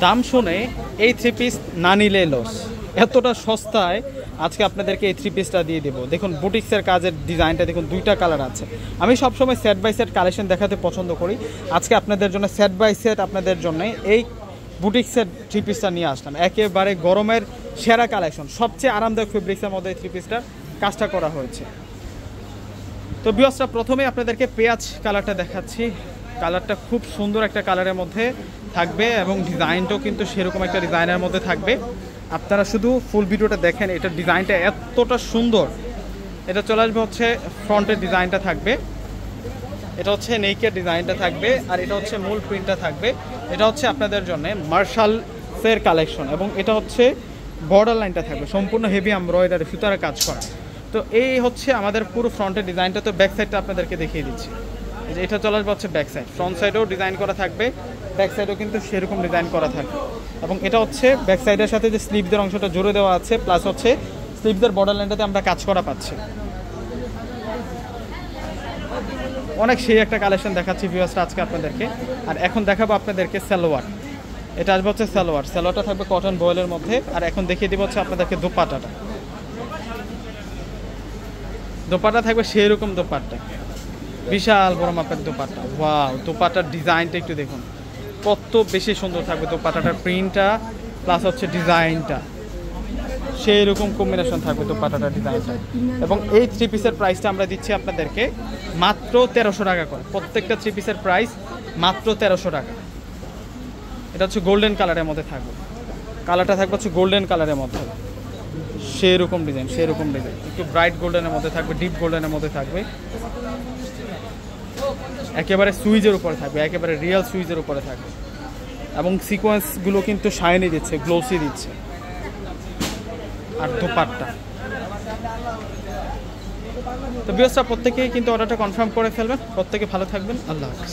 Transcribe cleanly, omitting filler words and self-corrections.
দাম শুনে এই থ্রি পিস না নিলে লস। এতটা সস্তায় আজকে আপনাদেরকে এই থ্রি পিসটা দিয়ে দেবো। দেখুন বুটিক্সের কাজের ডিজাইনটা দেখুন, দুইটা কালার আছে। আমি সবসময় সেট বাই সেট কালেকশন দেখাতে পছন্দ করি। আজকে আপনাদের জন্য সেট বাই সেট আপনাদের জন্য এই বুটিক্সের থ্রি পিসটা নিয়ে আসলাম। একেবারে গরমের সেরা কালেকশন, সবচেয়ে আরামদায়ক ফেব্রিক্সের মধ্যে এই থ্রি পিসটার কাজটা করা হয়েছে। তো ভিউয়ার্সরা প্রথমে আপনাদেরকে পেঁয়াজ কালারটা দেখাচ্ছি। কালারটা খুব সুন্দর একটা কালারের মধ্যে থাকবে এবং ডিজাইনটাও কিন্তু সেরকম একটা ডিজাইনের মধ্যে থাকবে। আপনারা শুধু ফুল ভিডিওটা দেখেন, এটার ডিজাইনটা এতটা সুন্দর। এটা চলে আসবে হচ্ছে ফ্রন্টের ডিজাইনটা থাকবে, এটা হচ্ছে নেকের ডিজাইনটা থাকবে, আর এটা হচ্ছে মূল প্রিন্টটা থাকবে। এটা হচ্ছে আপনাদের জন্য মার্শালসের কালেকশন এবং এটা হচ্ছে বর্ডার লাইনটা থাকবে সম্পূর্ণ হেভি এমব্রয়ডারি সুতার কাজ করা। তো এই হচ্ছে আমাদের পুরো ফ্রন্টের ডিজাইনটা। তো ব্যাক সাইডটা আপনাদেরকে দেখিয়ে দিচ্ছি। এটা চলে আসবে হচ্ছে ব্যাক সাইড, ফ্রন্ট সাইডেও ডিজাইন করা থাকবে, ব্যাক সাইডেও কিন্তু সেরকম ডিজাইন করা থাকবে। এবং এটা হচ্ছে ব্যাক সাইডের সাথে যে স্লিভদের অংশটা জুড়ে দেওয়া আছে, প্লাস হচ্ছে স্লিভদের বর্ডার লাইনটাতে আমরা কাজ করা পাচ্ছি। অনেক সেই একটা কালেকশন দেখাচ্ছি ভিউয়ার্সরা আজকে আপনাদেরকে। আর এখন দেখাবো আপনাদেরকে সালোয়ার। এটা আসবে হচ্ছে সালোয়ার, সালোয়ারটা থাকবে কটন বয়েলের মধ্যে। আর এখন দেখিয়ে দিব হচ্ছে আপনাদেরকে দোপাট্টাটা। দোপাট্টা থাকবে সেই রকম দোপাট্টা, বিশাল বড় মাপের দোপাট্টা। ওয়াও, দোপাট্টার ডিজাইনটা একটু দেখুন, কত বেশি সুন্দর থাকবে দোপাট্টাটার প্রিন্টটা প্লাস হচ্ছে ডিজাইনটা, সেই রকম কম্বিনেশন থাকবে দোপাট্টাটার ডিজাইনটা। এবং এই থ্রি পিসের প্রাইসটা আমরা দিচ্ছি আপনাদেরকে মাত্র 1300 টাকা করে। প্রত্যেকটা থ্রি পিসের প্রাইস মাত্র 1300 টাকা। এটা হচ্ছে গোল্ডেন কালারের মধ্যে থাকবে, কালারটা থাকবে হচ্ছে গোল্ডেন কালারের মধ্যে, সেরকম ডিজাইন, সেরকম ডিজাইন একটু ব্রাইট গোল্ডেনের মধ্যে থাকবে, ডিপ গোল্ডেনের মধ্যে থাকবে, একেবারে সুইজের উপরে থাকবে, একেবারে রিয়েল সুইজের উপরে থাকবে। এবং সিকোয়েন্সগুলো কিন্তু শাইনি দিচ্ছে, গ্লোসি দিচ্ছে। আর দোপাট্টা তো ভিউয়ার্সরা প্রত্যেকেই কিন্তু অর্ডারটা কনফার্ম করে ফেলবেন। প্রত্যেকে ভালো থাকবেন, আল্লাহ হাফেজ।